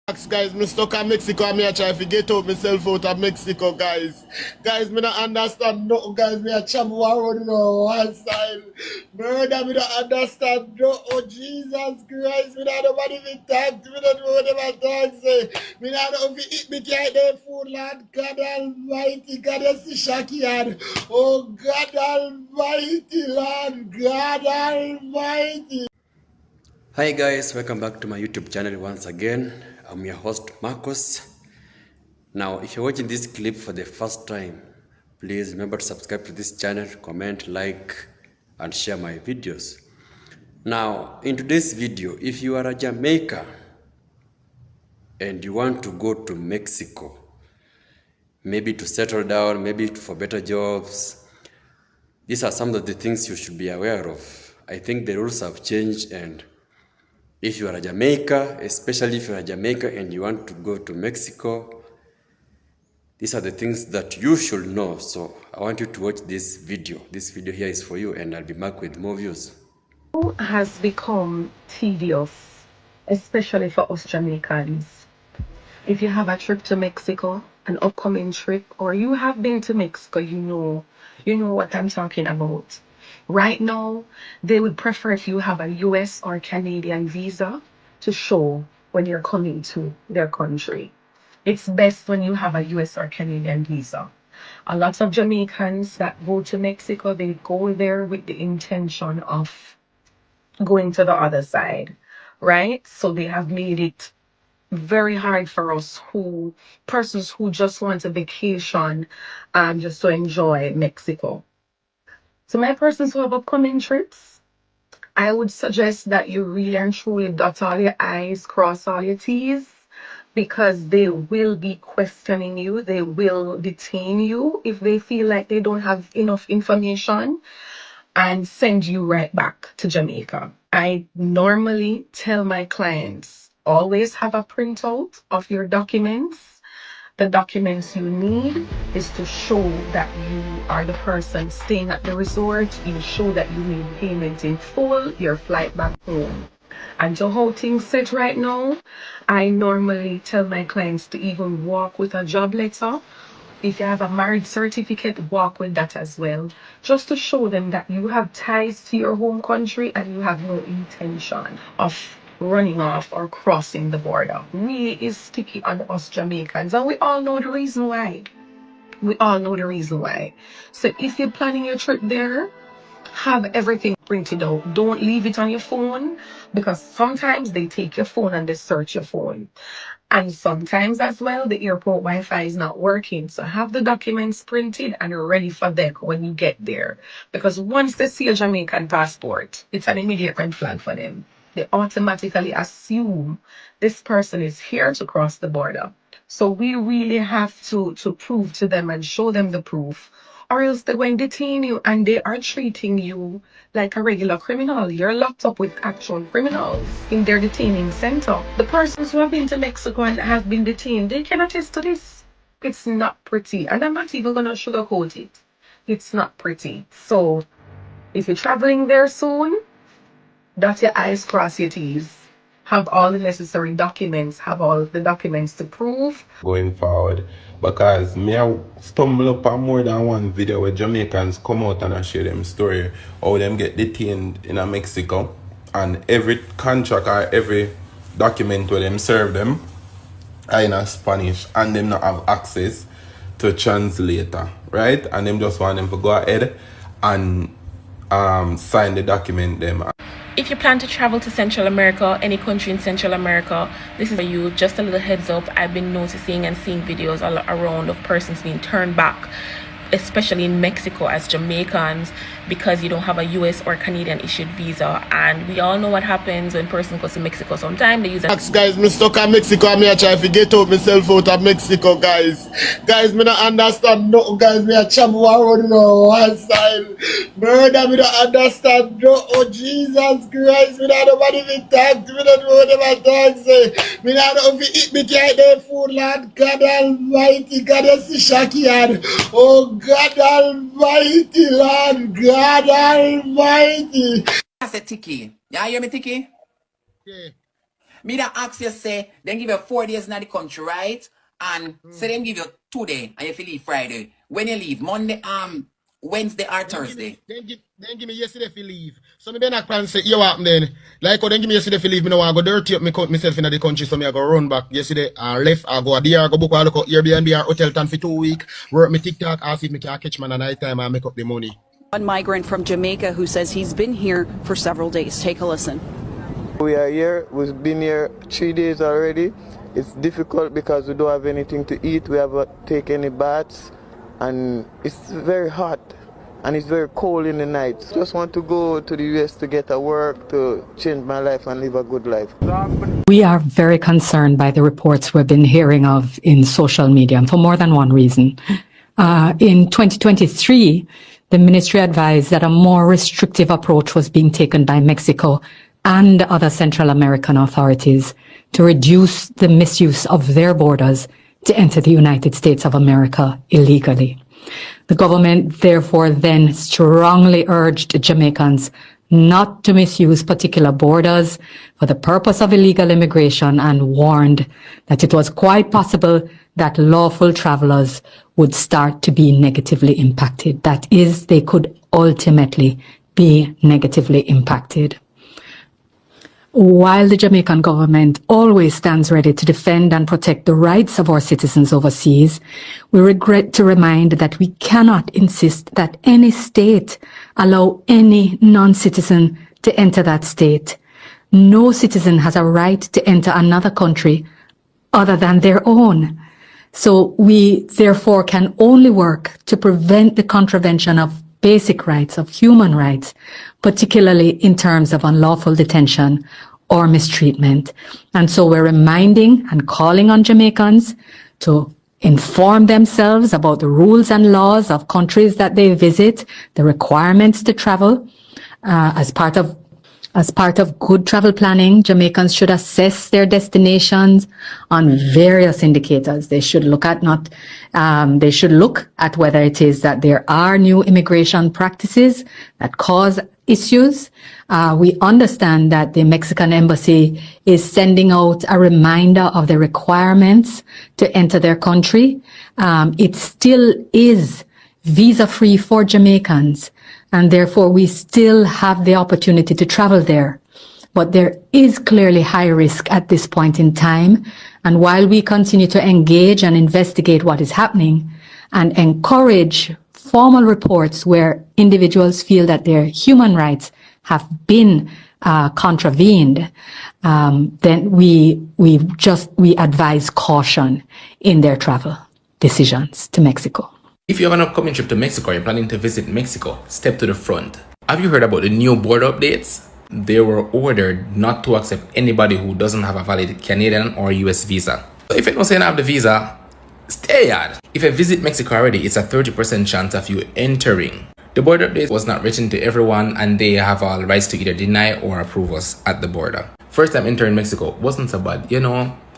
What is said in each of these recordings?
Guys, me stuck in Mexico and me I try to get out myself out of Mexico, guys. Guys, me not understand nothing, guys. Me a travel around on one side. Murder, me not understand no. Oh, Jesus Christ, me not know what even talk. Me not know what them talk say. Me not know if you eat me can't eat food, Lord God Almighty. God, you see Shakian. Oh, God Almighty, Lord God Almighty. Hi guys, welcome back to my YouTube channel once again. I'm your host Marcos. Now, if you're watching this clip for the first time, please remember to subscribe to this channel, comment, like, and share my videos. Now, in today's video, if you are a Jamaican and you want to go to Mexico, maybe to settle down, maybe for better jobs, these are some of the things you should be aware of. I think the rules have changed, and if you are a Jamaican, especially if you are a Jamaican and you want to go to Mexico, these are the things that you should know. So I want you to watch this video. This video here is for you, and I'll be back with more views. Has become tedious, especially for us Jamaicans. If you have a trip to Mexico, an upcoming trip, or you have been to Mexico, you know what I'm talking about. Right now, they would prefer if you have a US or Canadian visa to show when you're coming to their country. It's best when you have a US or Canadian visa. A lot of Jamaicans that go to Mexico, they go there with the intention of going to the other side, right? So they have made it very hard for us who persons who just want a vacation and just to enjoy Mexico. So my persons who have upcoming trips, I would suggest that you really and truly dot all your I's, cross all your T's, because they will be questioning you. They will detain you if they feel like they don't have enough information and send you right back to Jamaica. I normally tell my clients always have a printout of your documents. The documents you need is to show that you are the person staying at the resort. You show that you made payment in full, your flight back home. And to how things sit right now, I normally tell my clients to even walk with a job letter. If you have a marriage certificate, walk with that as well, just to show them that you have ties to your home country and you have no intention of running off or crossing the border. Really is sticky on us Jamaicans, and we all know the reason why. We all know the reason why. So if you're planning your trip there, have everything printed out. Don't leave it on your phone, because sometimes they take your phone and they search your phone. And sometimes as well, the airport Wi-Fi is not working. So have the documents printed and ready for them when you get there. Because once they see a Jamaican passport, it's an immediate red flag for them. They automatically assume this person is here to cross the border. So we really have to prove to them and show them the proof, or else they're going to detain you and they are treating you like a regular criminal. You're locked up with actual criminals in their detaining center. The persons who have been to Mexico and have been detained, they can attest to this. It's not pretty. And I'm not even going to sugarcoat it. It's not pretty. So if you're traveling there soon, dot your I's, cross your T's. Have all the necessary documents, have all the documents to prove going forward, because me I stumble upon more than one video where Jamaicans come out and I share them story how them get detained in a Mexico, and every contract or every document where them serve them are in a Spanish and them not have access to translator, right? And them just want them to go ahead and sign the document them. If you plan to travel to Central America, any country in Central America, this is for you. Just a little heads up, I've been noticing and seeing videos all around of persons being turned back, especially in Mexico, as Jamaicans, because you don't have a US or Canadian issued visa. And we all know what happens when person goes to Mexico. Sometimes they use a Guys, me stuck in Mexico and me I try to get out myself out of Mexico, guys. Guys, me not understand nothing, guys. Me a travel around on one side. Murder, me not understand no. Oh, Jesus Christ, me not know what even talk. Me not know what them talk say. Me not know if you eat me can't eat food, Lord God Almighty. God, you see Shakian. Oh, God Almighty, Lord God Almighty. I said Tiki. Y'all hear me, Tiki? Yeah. Me that ask you say, then give you 4 days in the country, right? And say them give you 2 days and you feel leave Friday. When you leave, Monday, Wednesday or Thursday. Then give me yesterday for leave. So me then I plan say, you what then? Like then give me yesterday for leave, me no want to go dirty up myself in the country, so me I go run back yesterday and left, I go there, I go book, I look out Airbnb or hotel town for 2 weeks, work me TikTok, and see if me can catch man at night time and make up the money. One migrant from Jamaica who says he's been here for several days. Take a listen. We are here, we've been here 3 days already. It's difficult because we don't have anything to eat, we haven't taken any baths, and it's very hot and it's very cold in the night. Just want to go to the US to get a work, to change my life and live a good life. We are very concerned by the reports we've been hearing of in social media for more than one reason. In 2023, the ministry advised that a more restrictive approach was being taken by Mexico and other Central American authorities to reduce the misuse of their borders to enter the United States of America illegally. The government therefore then strongly urged Jamaicans not to misuse particular borders for the purpose of illegal immigration and warned that it was quite possible that lawful travelers would start to be negatively impacted. That is, they could ultimately be negatively impacted. While the Jamaican government always stands ready to defend and protect the rights of our citizens overseas, we regret to remind that we cannot insist that any state allow any non-citizen to enter that state. No citizen has a right to enter another country other than their own. So we therefore can only work to prevent the contravention of basic rights, of human rights, particularly in terms of unlawful detention or mistreatment. And so we're reminding and calling on Jamaicans to inform themselves about the rules and laws of countries that they visit, the requirements to travel. As part of good travel planning, Jamaicans should assess their destinations on various indicators. They should look at whether it is that there are new immigration practices that cause issues. We understand that the Mexican embassy is sending out a reminder of the requirements to enter their country. It still is visa-free for Jamaicans, and therefore we still have the opportunity to travel there. But there is clearly high risk at this point in time. And while we continue to engage and investigate what is happening and encourage formal reports where individuals feel that their human rights have been contravened, then we advise caution in their travel decisions to Mexico. If you have an upcoming trip to Mexico or you're planning to visit Mexico, step to the front. Have you heard about the new border updates? They were ordered not to accept anybody who doesn't have a valid Canadian or US visa. So if you don't say you don't have the visa, stay out. If you visit Mexico already, it's a 30% chance of you entering. The border update was not written to everyone, and they have all rights to either deny or approve us at the border. First time entering Mexico wasn't so bad,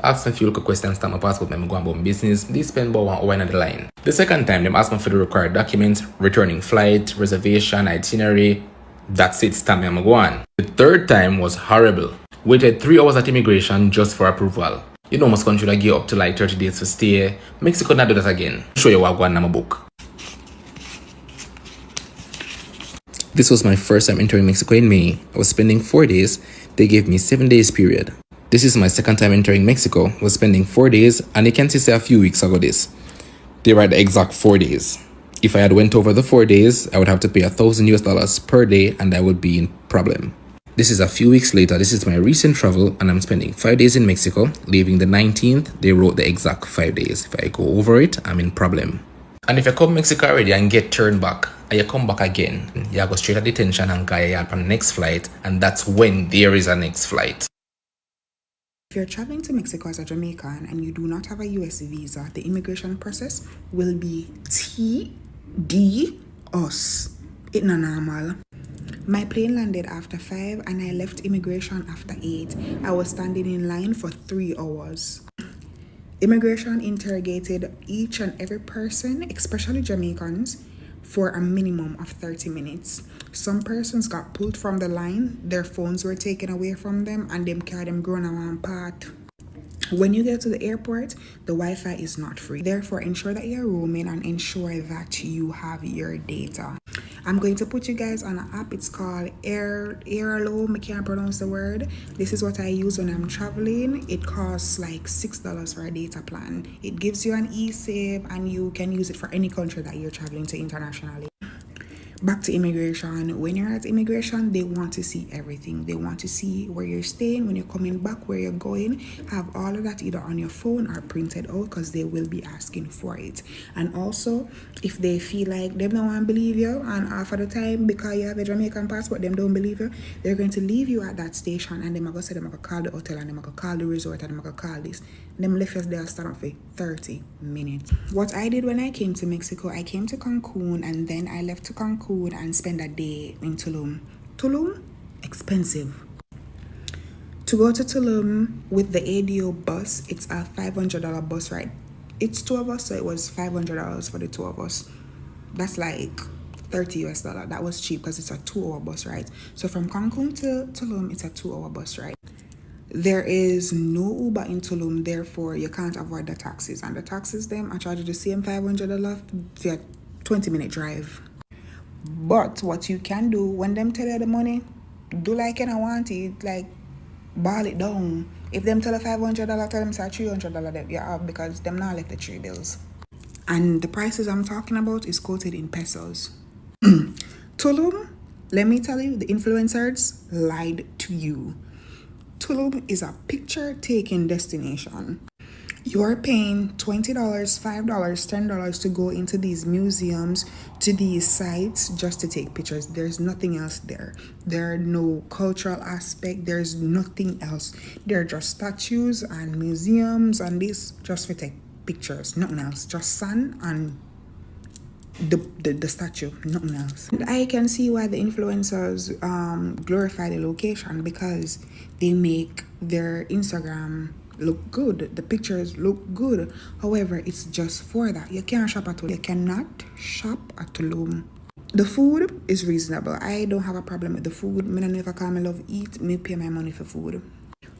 asked me a few little questions, stamp my passport, and go about business. They spend about 1 hour in the line. The second time, they asked me for the required documents, returning flight, reservation, itinerary. That's it, stamp me, I'm go on. The third time was horrible. Waited 3 hours at immigration just for approval. Most countries that give up to like 30 days to stay. Mexico not do that again. Show you what I go on in my book. This was my first time entering Mexico in May. I was spending 4 days. They gave me 7 days period. This is my second time entering Mexico. I was spending 4 days, and you can see say a few weeks ago this. They were at the exact 4 days. If I had went over the 4 days, I would have to pay $1,000 per day, and I would be in problem. This is a few weeks later. This is my recent travel, and I'm spending 5 days in Mexico. Leaving the 19th, they wrote the exact 5 days. If I go over it, I'm in problem. And if you come to Mexico already and get turned back, and you come back again, you go straight to detention and go on the next flight, and that's when there is a next flight. If you're traveling to Mexico as a Jamaican and you do not have a US visa, the immigration process will be TD us. It's not normal. My plane landed after 5 and I left immigration after 8. I was standing in line for 3 hours. Immigration interrogated each and every person, especially Jamaicans, for a minimum of 30 minutes. Some persons got pulled from the line, their phones were taken away from them, and them carry them grown on one part. When you get to the airport, the Wi-Fi is not free. Therefore, ensure that you're roaming and ensure that you have your data. I'm going to put you guys on an app. It's called Airalo. I can't pronounce the word. This is what I use when I'm traveling. It costs like $6 for a data plan. It gives you an e-save and you can use it for any country that you're traveling to internationally. Back to immigration. When you're at immigration, they want to see everything. They want to see where you're staying, when you're coming back, where you're going. Have all of that either on your phone or printed out, because they will be asking for it. And also, if they feel like they don't want to believe you, and half of the time, because you have a Jamaican passport, them don't believe you, they're going to leave you at that station, and they're going to say, they're going to call the hotel, and they're going to call the resort, and they're going to call this. Them left us there stand up for 30 minutes. What I did when I came to Mexico, I came to Cancun, and then I left to Cancun and spent a day in Tulum. Tulum? Expensive. To go to Tulum with the ADO bus, it's a $500 bus ride. It's 2 of us, so it was $500 for the 2 of us. That's like $30 US. That was cheap because it's a 2-hour bus ride. So from Cancun to Tulum, it's a 2-hour bus ride. There is no Uber in Tulum, therefore you can't avoid the taxis. And the taxis, them, I charge you the same $500 for a 20-minute drive. But what you can do, when them tell you the money, do like you don't want it, like ball it down. If them tell you $500, tell them say $300 that you have, because them not like the 3 bills. And the prices I'm talking about is quoted in pesos. Tulum, let me tell you, the influencers lied to you. Tulum is a picture-taking destination. You are paying $20, $5, $10 to go into these museums, to these sites, just to take pictures. There's nothing else there. There are no cultural aspect. There's nothing else. There are just statues and museums and this just for take pictures. Nothing else. Just sun and the statue, nothing else. And I can see why the influencers glorify the location, because they make their Instagram look good, the pictures look good. However, it's just for that. You can't shop at Tulum. You cannot shop at Tulum. The food is reasonable. I don't have a problem with the food. I don't know if I call my love eat, me pay my money for food.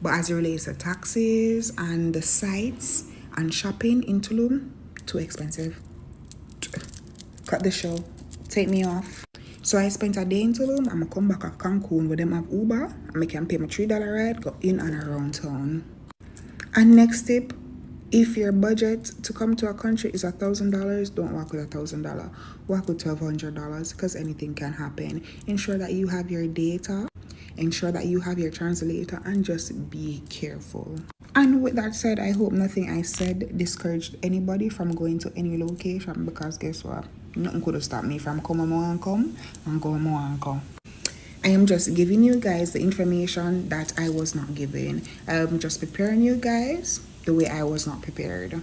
But as it relates to taxes and the sites and shopping in Tulum, too expensive. Cut the show, take me off. So I spent a day in Tulum. I'm gonna come back at Cancun where them have Uber, and I can pay my $3 ride, go in and around town. And next tip, if your budget to come to a country is $1,000, don't walk with $1,000. Walk with $1,200, because anything can happen. Ensure that you have your data, ensure that you have your translator, and just be careful. And with that said, I hope nothing I said discouraged anybody from going to any location, because guess what? Nothing could have stopped me from coming and come and going and come. I am just giving you guys the information that I was not given. I'm just preparing you guys the way I was not prepared.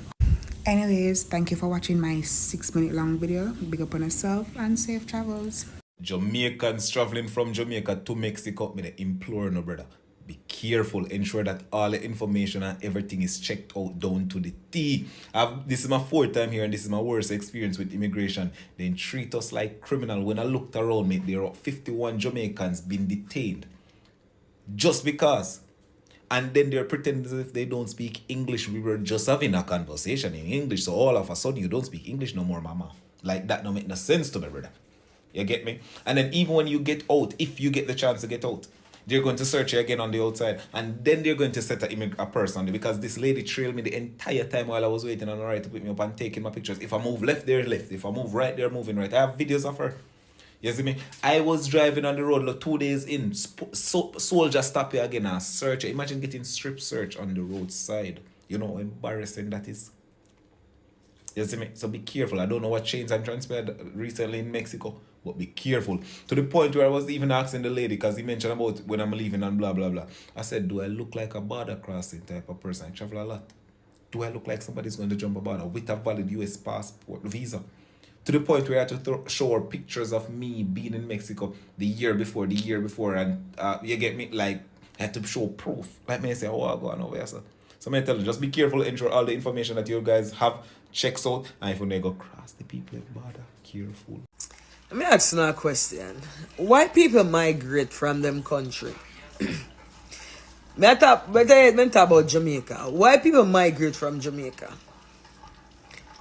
Anyways, thank you for watching my 6-minute long video. Big up on yourself and safe travels. Jamaicans traveling from Jamaica to Mexico, me implore no brother. Be careful, ensure that all the information and everything is checked out down to the T. This is my 4th time here and this is my worst experience with immigration. They treat us like criminal. When I looked around me, there are 51 Jamaicans being detained just because. And then they're pretending as if they don't speak English. We were just having a conversation in English, so all of a sudden you don't speak English no more, mama. Like that don't make no sense to me, brother. You get me? And then even when you get out, if you get the chance to get out, they're going to search you again on the outside. And then they're going to set a person on there, because this lady trailed me the entire time while I was waiting on the right to pick me up and taking my pictures. If I move left, they're left. If I move right, they're moving right. I have videos of her. You see me? I was driving on the road like 2 days in. Soldier stop you again and search you. Imagine getting strip search on the roadside. You know how embarrassing that is. You see me? So be careful. I don't know what chains I'm transpired recently in Mexico, but be careful. To the point where I was even asking the lady, because he mentioned about when I'm leaving and blah, blah, blah. I said, do I look like a border crossing type of person? I travel a lot. Do I look like somebody's going to jump a border with a valid US passport visa? To the point where I had to show her pictures of me being in Mexico the year before, and you get me? Like, I had to show proof. Like me say, oh, I'll go on over here, sir. So I tell you, just be careful, ensure all the information that you guys have checks out, and if you never go cross the people border, careful. Let me ask you a question. Why people migrate from them country? Me talk about Jamaica. Why people migrate from Jamaica?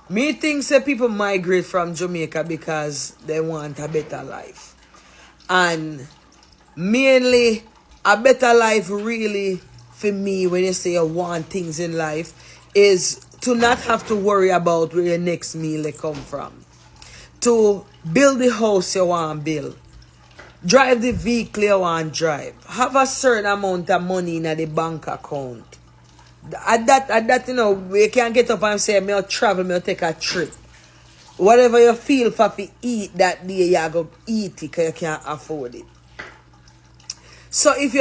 Me think say people migrate from Jamaica because they want a better life. And mainly a better life really for me when you say you want things in life is to not have to worry about where your next meal come from. To build the house you want to build. Drive the vehicle you want to drive. Have a certain amount of money in the bank account. At that, you know, you can't get up and say, I'll travel, I'll take a trip. Whatever you feel for to eat that day, you go eat it because you can't afford it. So if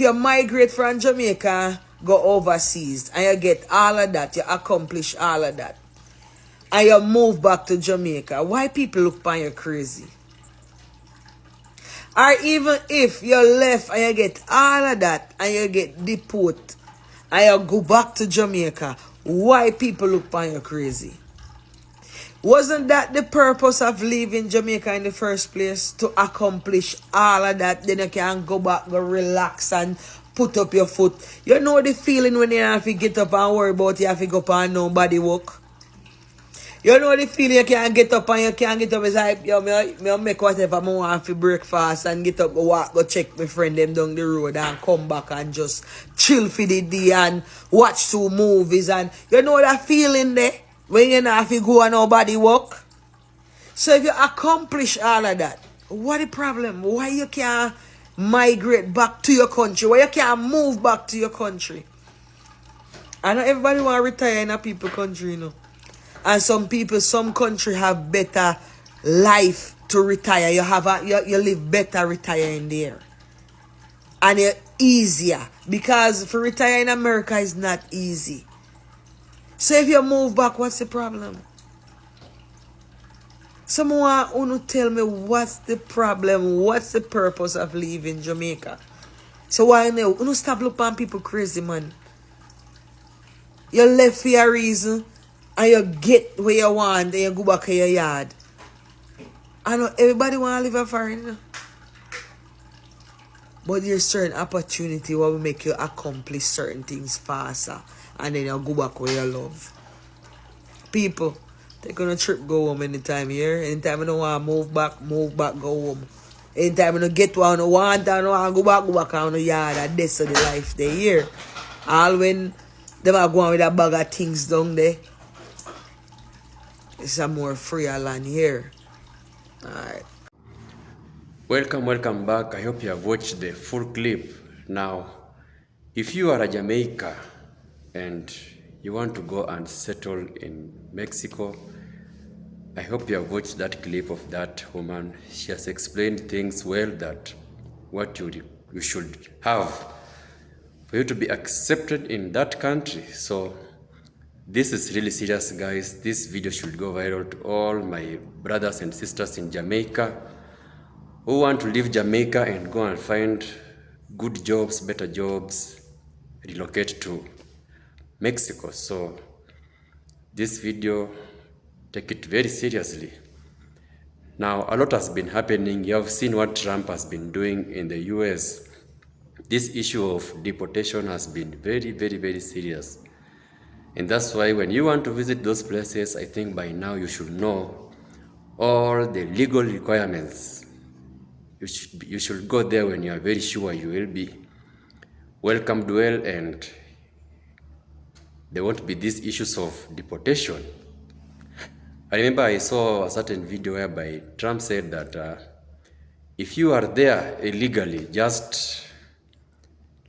you migrate from Jamaica, go overseas, and you get all of that, you accomplish all of that, and you move back to Jamaica, why people look upon you crazy? Or even if you left and you get all of that, and you get deported, and you go back to Jamaica, why people look upon you crazy? Wasn't that the purpose of leaving Jamaica in the first place? To accomplish all of that, then you can go back, go relax and put up your foot. You know the feeling when you have to get up and worry about you have to go up and nobody walk? You know the feeling you can't get up and you can't get up. It's like, yo, me make whatever I want for breakfast and get up, go walk, go check my friend them down the road and come back and just chill for the day and watch 2 movies. And you know that feeling there when you not have to go and nobody walk? So if you accomplish all of that, what the problem? Why you can't migrate back to your country? Why you can't move back to your country? I know everybody want to retire in a people country, you know. And some country have better life to retire. You live better retiring there. And you're easier. Because for retire in America is not easy. So if you move back, what's the problem? Someone wanna tell me what's the problem? What's the purpose of leaving Jamaica? So why now? You stop looking at people crazy, man. You left for a reason. And you get where you want and you go back to your yard. I know everybody want to live a foreign. But there's certain opportunity where will make you accomplish certain things faster. And then you go back where you love. People, take on a trip, go home anytime here. Anytime you don't want to move back, go home. Anytime you don't get what you want and you want to go back on the yard. And that's the life they here. All when them are going with a bag of things down there. It's a more freer land here. Alright. Welcome back. I hope you have watched the full clip. Now, if you are a Jamaican and you want to go and settle in Mexico, I hope you have watched that clip of that woman. She has explained things well, that what you should have for you to be accepted in that country. So this is really serious, guys. This video should go viral to all my brothers and sisters in Jamaica who want to leave Jamaica and go and find good jobs, better jobs, relocate to Mexico. So this video, take it very seriously. Now, a lot has been happening. You have seen what Trump has been doing in the US. This issue of deportation has been very serious. And that's why when you want to visit those places, I think by now you should know all the legal requirements. You should go there when you are very sure you will be welcomed well and there won't be these issues of deportation. I remember I saw a certain video whereby Trump said that if you are there illegally, just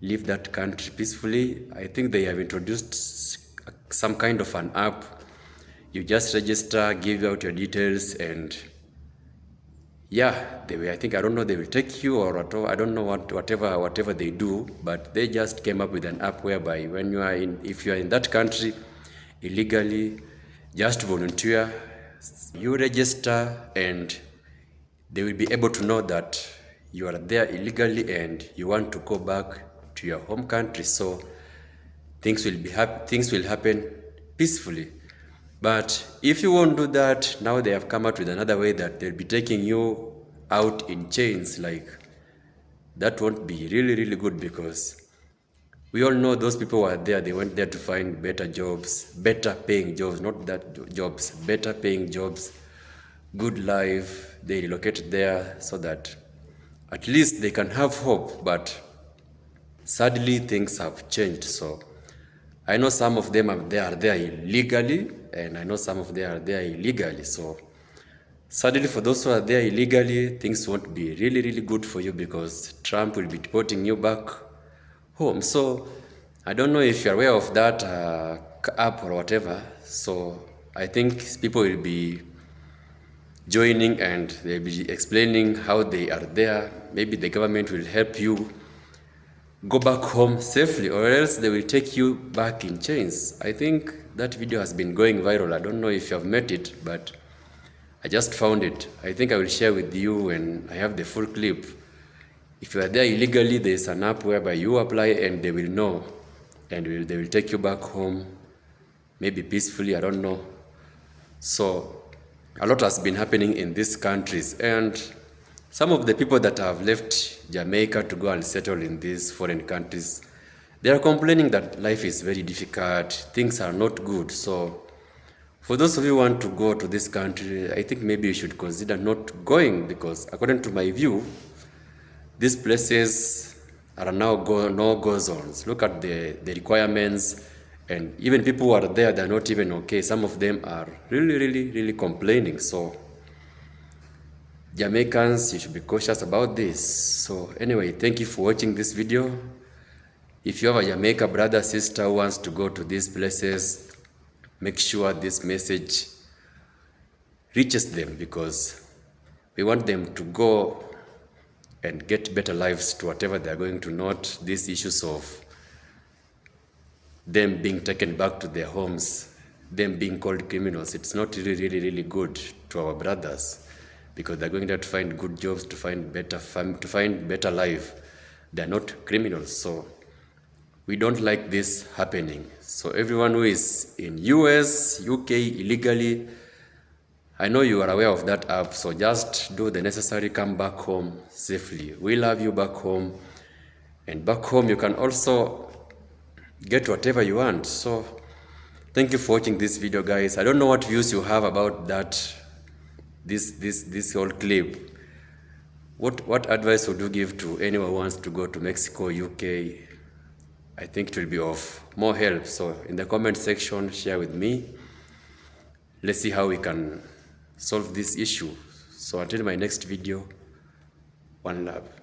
leave that country peacefully. I think they have introduced some kind of an app. You just register, give out your details, and yeah, I don't know, they will take you or whatever. I don't know whatever they do, but they just came up with an app whereby when you are if you are in that country illegally, just volunteer, you register, and they will be able to know that you are there illegally and you want to go back to your home country. So things will happen peacefully. But if you won't do that, now they have come out with another way that they'll be taking you out in chains. Like, that won't be really good, because we all know those people were there. They went there to find better jobs, better paying jobs, not that jobs, better paying jobs, good life. They relocated there so that at least they can have hope. But sadly, things have changed. So I know some of them are there illegally, and I know some of them are there illegally. So sadly, for those who are there illegally, things won't be really good for you, because Trump will be deporting you back home. So I don't know if you're aware of that app or whatever. So I think people will be joining and they'll be explaining how they are there. Maybe the government will help you go back home safely, or else they will take you back in chains. I think that video has been going viral. I don't know if you have met it, but I just found it. I think I will share with you when I have the full clip. If you are there illegally, there's an app whereby you apply and they will know, and they will take you back home, maybe peacefully, I don't know. So a lot has been happening in these countries, and some of the people that have left Jamaica to go and settle in these foreign countries, they are complaining that life is very difficult, things are not good. So for those of you who want to go to this country, I think maybe you should consider not going, because according to my view, these places are now no-go zones. Look at the requirements, and even people who are there, they're not even okay. Some of them are really complaining. So Jamaicans, you should be cautious about this. So anyway, thank you for watching this video. If you have a Jamaica brother, sister who wants to go to these places, make sure this message reaches them, because we want them to go and get better lives to whatever they're going to, not these issues of them being taken back to their homes, them being called criminals. It's not really good to our brothers, because they're going there to find good jobs, to find better life. They're not criminals. So we don't like this happening. So everyone who is in US, UK illegally, I know you are aware of that app, so just do the necessary, come back home safely. We love you back home, and back home you can also get whatever you want. So thank you for watching this video, guys. I don't know what views you have about that, this whole clip. What advice would you give to anyone who wants to go to Mexico, UK? I think it will be of more help. So in the comment section, share with me. Let's see how we can solve this issue. So until my next video, one love.